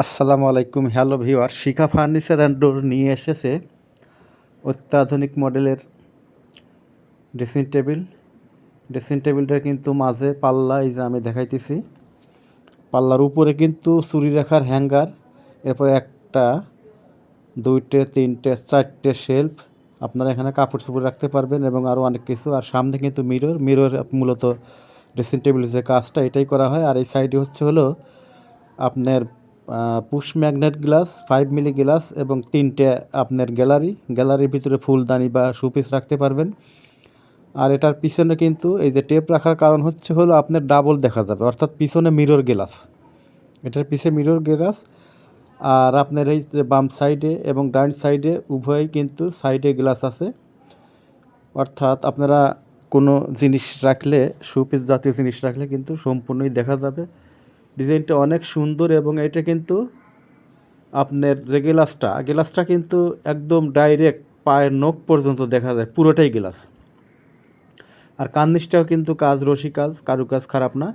আসসালামু আলাইকুম, hello viewer. Shikha furniture and door নিয়ে এসেছে অত্যাধুনিক মডেলের ড্রেসিং টেবিল। ড্রেসিং টেবিলটা কিন্তু মাঝে পাল্লা, এই যে আমি দেখাইতেছি, পাল্লার উপরে কিন্তু চুরি রাখার হ্যাঙ্গার, এরপরে একটা, দুইটে, তিনটে, চারটে শেলফ। আপনারা এখানে কাপড় চোপড় রাখতে পারবেন এবং আরও অনেক কিছু। আর সামনে কিন্তু মিরর মূলত ড্রেসিং টেবিলের যে কাজটা এটাই করা হয়। আর এই সাইডে হলো আপনার push magnet glass, 5 milli glass এবং তিনটে আপনার গ্যালারির ভিতরে ফুলদানি বা শোপিস রাখতে পারবেন। আর এটার পিছনে কিন্তু এই যে টেপ রাখার কারণ হলো আপনার ডাবল দেখা যাবে, অর্থাৎ পিছনে মিরর গ্লাস, এটার পিছে মিরর গ্লাস। আর আপনার এই যে বাম সাইডে এবং ডান সাইডে উভয়ই কিন্তু সাইডে গ্লাস আছে, অর্থাৎ আপনারা কোনো জিনিস রাখলে, শোপিস জাতীয় জিনিস রাখলে কিন্তু সম্পূর্ণই দেখা যাবে। ডিজাইনটা অনেক সুন্দর এবং এটা কিন্তু আপনার যে গ্লাসটা কিন্তু একদম ডাইরেক্ট পায়ের নখ পর্যন্ত দেখা যায়, পুরোটাই গ্লাস। আর কার্নিশটাও কিন্তু রশি কাজ, কারুকাজ খারাপ না।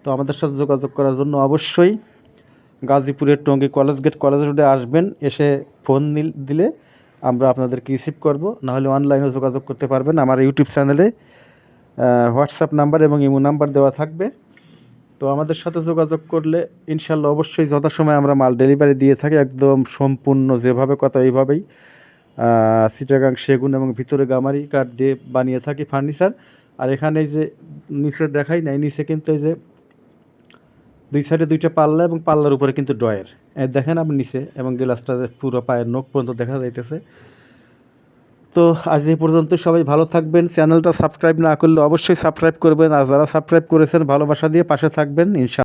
তো আমাদের সাথে যোগাযোগ করার জন্য অবশ্যই গাজীপুরের টঙ্গী কলেজ রোডে আসবেন। এসে ফোন দিলে আমরা আপনাদেরকে রিসিভ করব, নাহলে অনলাইনে যোগাযোগ করতে পারবেন। আমার ইউটিউব চ্যানেলে হোয়াটসঅ্যাপ নাম্বার এবং ইমো নাম্বার দেওয়া থাকবে। তো আমাদের সাথে যোগাযোগ করলে ইনশাল্লাহ অবশ্যই যথাসময়ে আমরা মাল ডেলিভারি দিয়ে থাকি, একদম সম্পূর্ণ যেভাবে কথা এইভাবেই। চিটাগাং সেগুন এবং ভিতরে গামারি কাঠ দিয়ে বানিয়ে থাকি ফার্নিচার। আর এখানে এই যে নিচে দেখাই নাই, নিচে কিন্তু এই যে দুই সাইডে দুইটা পাল্লা এবং পাল্লার উপরে কিন্তু ড্রয়ার দেখেন আপনি নিচে, এবং গ্লাসটা পুরো পায়ের নখ পর্যন্ত দেখা যাইতেছে। তো আজ এই পর্যন্ত, সবাই ভালো থাকবেন। চ্যানেলটা সাবস্ক্রাইব না করলে অবশ্যই সাবস্ক্রাইব করবেন, আর যারা সাবস্ক্রাইব করেছেন ভালোবাসা দিয়ে পাশে থাকবেন ইনশাআল্লাহ।